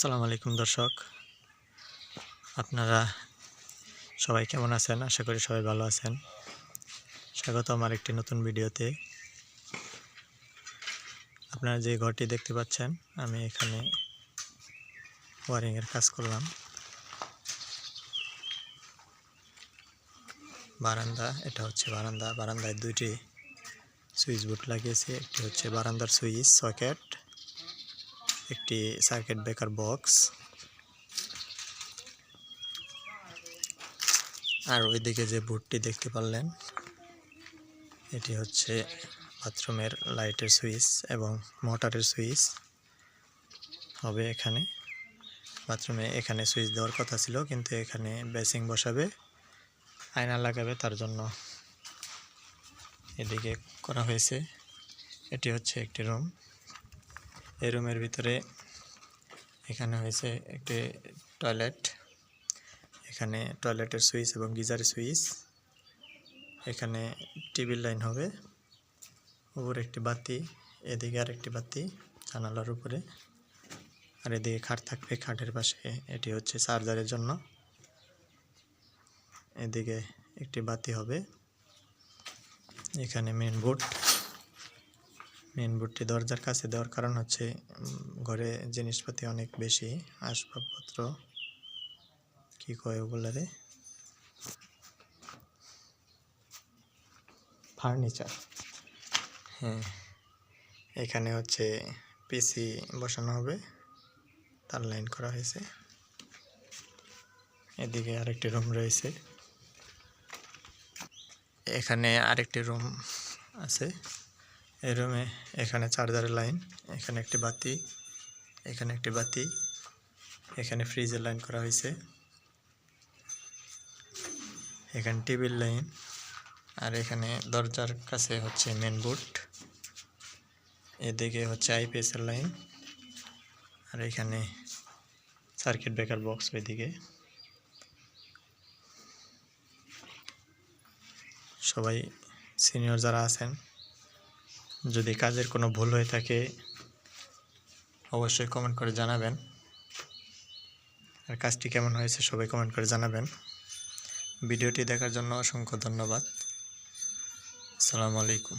আসসালামু আলাইকুম দর্শক, আপনারা সবাই কেমন আছেন? আশা করি সবাই ভালো আছেন। স্বাগত আমার একটি নতুন ভিডিওতে। আপনারা যে ঘরটি দেখতে পাচ্ছেন, আমি এখানে ওয়ারিংয়ের কাজ করলাম। বারান্দা, এটা হচ্ছে বারান্দা। বারান্দায় দুইটি সুইচ বোর্ড লাগিয়েছি। একটি হচ্ছে বারান্দার সুইচ সকেট, একটি সার্কিট ব্রেকার বক্স, আর ওইদিকে যে বোর্ডটি দেখতে পারলেন এটি হচ্ছে বাথরুমের লাইটের সুইচ এবং মোটরের সুইচ হবে। এখানে বাথরুমে এখানে সুইচ দেওয়ার কথা ছিল, কিন্তু এখানে বেসিং বসাবে, আয়না লাগাবে, তার জন্য এদিকে করা হয়েছে। এটি হচ্ছে একটি রুম। এই রুমের ভিতরে এখানে হয়েছে একটি টয়লেট। এখানে টয়লেটের সুইচ এবং গিজারের সুইচ। এখানে টিভির লাইন হবে, উপরে একটি বাতি, এদিকে আর একটি বাতি জানালার উপরে, আর এদিকে খাট থাকবে। খাটের পাশে এটি হচ্ছে চার্জারের জন্য। এদিকে একটি বাতি হবে। এখানে মেন বোর্ডটি দরজার কাছে দেওয়ার কারণ হচ্ছে ঘরে জিনিসপাতি অনেক বেশি, আসবাবপত্র কি কয় ওগুলারে, ফার্নিচার। হ্যাঁ, এখানে হচ্ছে পিসি বসানো হবে, তার লাইন করা হয়েছে। এদিকে আরেকটি রুম রয়েছে। এখানে আরেকটি রুম আছে। এই রুমে এখানে চার্জারের লাইন, এখানে একটি বাতি, এখানে একটি বাতি, এখানে ফ্রিজের লাইন করা হয়েছে, এখানে টিভির লাইন, আর এখানে দরজার কাছে হচ্ছে মেন বোর্ড, এদিকে হচ্ছে আইপিএসের লাইন, আর এখানে সার্কিট ব্রেকার বক্স। ওইদিকে সবাই সিনিয়র যারা আছেন, যদি কাজের কোনো ভুল হয়ে থাকে অবশ্যই কমেন্ট করে জানাবেন, আর কাজটি কেমন হয়েছে সবাই কমেন্ট করে জানাবেন। ভিডিওটি দেখার জন্য অসংখ্য ধন্যবাদ। আসসালামু আলাইকুম।